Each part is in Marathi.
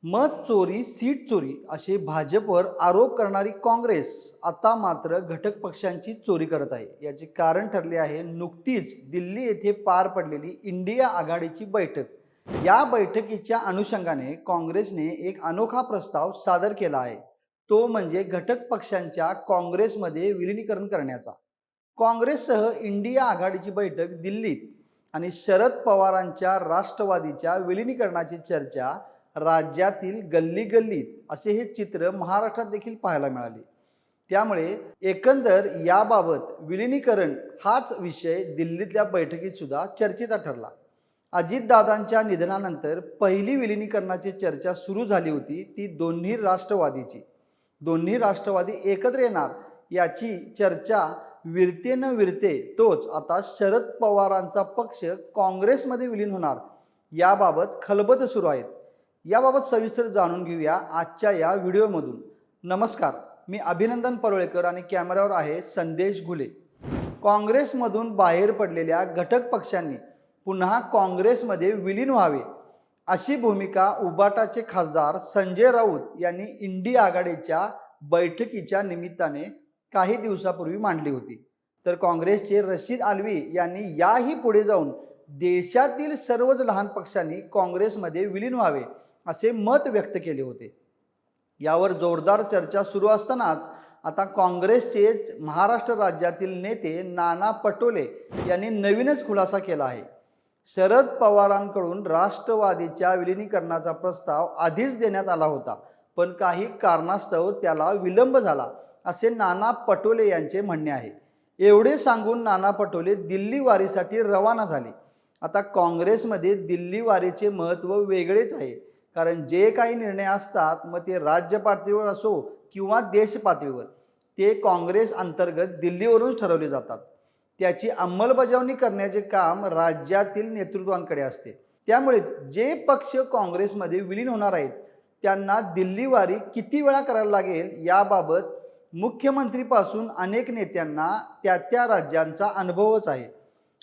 मत चोरी, सीट चोरी असे भाजपवर आरोप करणारी काँग्रेस आता मात्र घटक पक्षांची चोरी करत आहे. याचे कारण ठरले आहे नुकतीच दिल्ली येथे पार पडलेली इंडिया आघाडीची बैठक. या बैठकीच्या अनुषंगाने काँग्रेसने एक अनोखा प्रस्ताव सादर केला आहे. तो म्हणजे घटक पक्षांच्या काँग्रेसमध्ये विलीनीकरण करण्याचा. काँग्रेससह इंडिया आघाडीची बैठक दिल्लीत आणि शरद पवारांच्या राष्ट्रवादीच्या विलीनीकरणाची चर्चा राज्यातील गल्ली गल्लीत असे हे चित्र महाराष्ट्रात देखील पाहायला मिळाले. त्यामुळे एकंदर याबाबत विलीनीकरण हाच विषय दिल्लीतल्या बैठकीत सुद्धा चर्चेचा ठरला. अजितदादांच्या निधनानंतर पहिली विलीनीकरणाची चर्चा सुरू झाली होती ती दोन्ही राष्ट्रवादीची. दोन्ही राष्ट्रवादी एकत्र येणार याची चर्चा विरते न विरते तोच आता शरद पवारांचा पक्ष काँग्रेसमध्ये विलीन होणार याबाबत खलबत सुरू आहेत. याबाबत सविस्तर जाणून घेऊया आजच्या या व्हिडिओमधून. नमस्कार, मी अभिनंदन परुळेकर आणि कॅमेऱ्यावर आहे संदेश घुले. काँग्रेसमधून बाहेर पडलेल्या घटक पक्षांनी पुन्हा काँग्रेसमध्ये विलीन व्हावे अशी भूमिका उबाटाचे खासदार संजय राऊत यांनी इंडिया आघाडीच्या बैठकीच्या निमित्ताने काही दिवसापूर्वी मांडली होती. तर काँग्रेसचे रशीद आल्वी यांनी याही पुढे जाऊन देशातील सर्वच लहान पक्षांनी काँग्रेसमध्ये विलीन व्हावे असे मत व्यक्त केले होते. यावर जोरदार चर्चा सुरू असतानाच आता काँग्रेसचे महाराष्ट्र राज्यातील नेते नाना पटोले यांनी नवीनच खुलासा केला आहे. शरद पवारांकडून राष्ट्रवादीच्या विलीनीकरणाचा प्रस्ताव आधीच देण्यात आला होता, पण काही कारणास्तव त्याला विलंब झाला असे नाना पटोले यांचे म्हणणे आहे. एवढे सांगून नाना पटोले दिल्ली वारीसाठी रवाना झाले. आता काँग्रेसमध्ये दिल्ली वारीचे महत्त्व वेगळेच आहे, कारण जे काही निर्णय असतात मग ते राज्य पातळीवर असो किंवा देश पातळीवर ते काँग्रेस अंतर्गत दिल्लीवरूनच ठरवले जातात. त्याची अंमलबजावणी करण्याचे काम राज्यातील नेतृत्वांकडे असते. त्यामुळे जे पक्ष काँग्रेसमध्ये विलीन होणार आहेत त्यांना दिल्ली वारी किती वेळा करायला लागेल याबाबत मुख्यमंत्रीपासून अनेक नेत्यांना त्या त्या राज्यांचा अनुभवच आहे.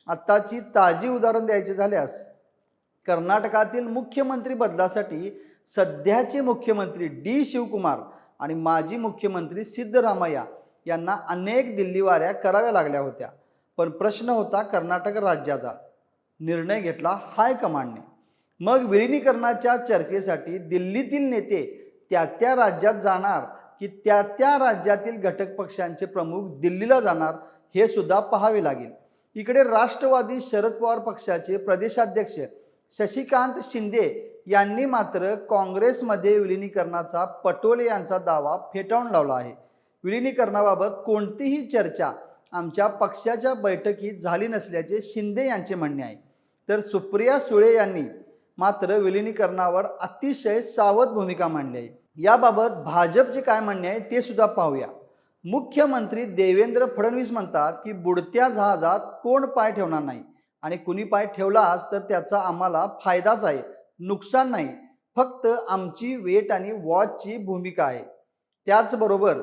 आत्ताची ताजी उदाहरण द्यायचे झाल्यास कर्नाटकातील मुख्यमंत्री बदलासाठी सध्याचे मुख्यमंत्री डी शिवकुमार आणि माजी मुख्यमंत्री सिद्धरामय्या यांना अनेक दिल्ली वाऱ्या कराव्या लागल्या होत्या. पण प्रश्न होता कर्नाटक राज्याचा. निर्णय घेतला हायकमांडने. मग विलीनीकरणाच्या चर्चेसाठी दिल्लीतील नेते त्या त्या राज्यात जाणार की त्या त्या राज्यातील घटक पक्षांचे प्रमुख दिल्लीला जाणार हे सुद्धा पाहावे लागेल. इकडे राष्ट्रवादी शरद पवार पक्षाचे प्रदेशाध्यक्ष शशिकांत शिंदे यांनी मात्र काँग्रेसमध्ये विलीनीकरणाचा पटोले यांचा दावा फेटाळून लावला आहे. विलीनीकरणाबाबत कोणतीही चर्चा आमच्या पक्षाच्या बैठकीत झाली नसल्याचे शिंदे यांचे म्हणणे आहे. तर सुप्रिया सुळे यांनी मात्र विलीनीकरणावर अतिशय सावध भूमिका मांडली आहे. याबाबत भाजपचे काय म्हणणे आहे ते सुद्धा पाहूया. मुख्यमंत्री देवेंद्र फडणवीस म्हणतात की बुडत्या जहाजात कोण पाय ठेवणार नाही आणि कुणी पाय ठेवलाच तर त्याचा आम्हाला फायदाच आहे, नुकसान नाही. फक्त आमची वेट आणि वॉचची भूमिका आहे. त्याचबरोबर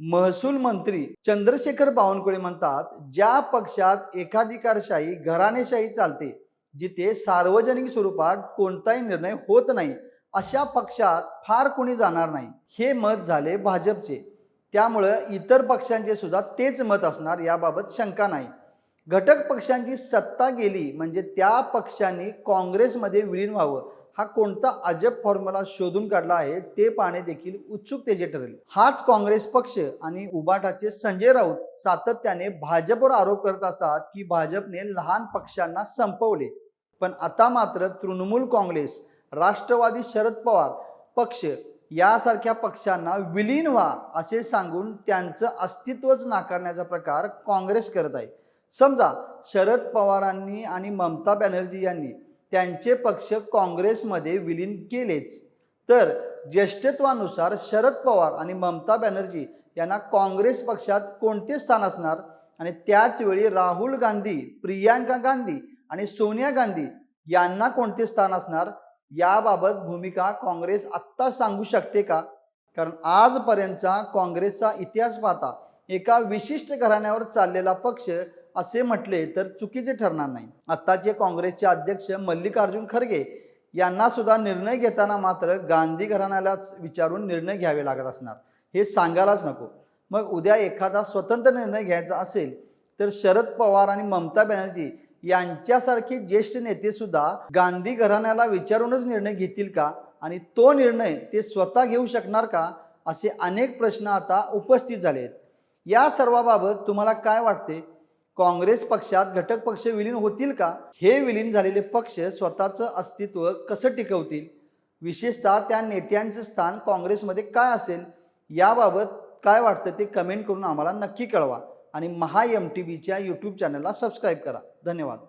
महसूल मंत्री चंद्रशेखर बावनकुळे म्हणतात ज्या पक्षात एकाधिकारशाही घराणेशाही चालते, जिथे सार्वजनिक स्वरूपात कोणताही निर्णय होत नाही, अशा पक्षात फार कोणी जाणार नाही. हे मत झाले भाजपचे. त्यामुळं इतर पक्षांचे सुद्धा तेच मत असणार याबाबत शंका नाही. घटक पक्षांची सत्ता गेली म्हणजे त्या पक्षांनी काँग्रेसमध्ये विलीन व्हावं हा कोणता अजब फॉर्म्युला शोधून काढला आहे ते पाहणे देखील उत्सुकतेचे ठरेल. हाच काँग्रेस पक्ष आणि उबाटाचे संजय राऊत सातत्याने भाजपवर आरोप करत असतात की भाजपने लहान पक्षांना संपवले. पण आता मात्र तृणमूल काँग्रेस, राष्ट्रवादी शरद पवार पक्ष यासारख्या पक्षांना विलीन व्हा असे सांगून त्यांचं अस्तित्वच नाकारण्याचा प्रकार काँग्रेस करत आहे. समजा शरद पवारांनी आणि ममता बॅनर्जी यांनी त्यांचे पक्ष काँग्रेसमध्ये विलीन केलेच, तर ज्येष्ठत्वानुसार शरद पवार आणि ममता बॅनर्जी यांना काँग्रेस पक्षात कोणते स्थान असणार आणि त्याच वेळी राहुल गांधी, प्रियांका गांधी आणि सोनिया गांधी यांना कोणते स्थान असणार याबाबत भूमिका काँग्रेस आत्ता सांगू शकते का? कारण आजपर्यंतचा काँग्रेसचा इतिहास पाहता एका विशिष्ट घराण्यावर चाललेला पक्ष असे म्हटले तर चुकीचे ठरणार नाही. आत्ताचे काँग्रेसचे अध्यक्ष मल्लिकार्जुन खरगे यांना सुद्धा निर्णय घेताना मात्र गांधी घराण्यालाच विचारून निर्णय घ्यावे लागत असणार, हे सांगायलाच नको. मग उद्या एखादा स्वतंत्र निर्णय घ्यायचा असेल तर शरद पवार आणि ममता बॅनर्जी यांच्यासारखे ज्येष्ठ नेते सुद्धा गांधी घराण्याला विचारूनच निर्णय घेतील का, आणि तो निर्णय ते स्वतः घेऊ शकणार का, असे अनेक प्रश्न आता उपस्थित झाले आहेत. या सर्वाबाबत तुम्हाला काय वाटते? काँग्रेस पक्षात घटक पक्ष विलीन होतील का? हे विलीन झालेले पक्ष स्वतःचं अस्तित्व कसं टिकवतील? विशेषतः त्या नेत्यांचं स्थान काँग्रेसमध्ये काय असेल? याबाबत काय वाटतं ते कमेंट करून आम्हाला नक्की कळवा आणि महा MTVच्या यूट्यूब चॅनलला सबस्क्राईब करा. धन्यवाद.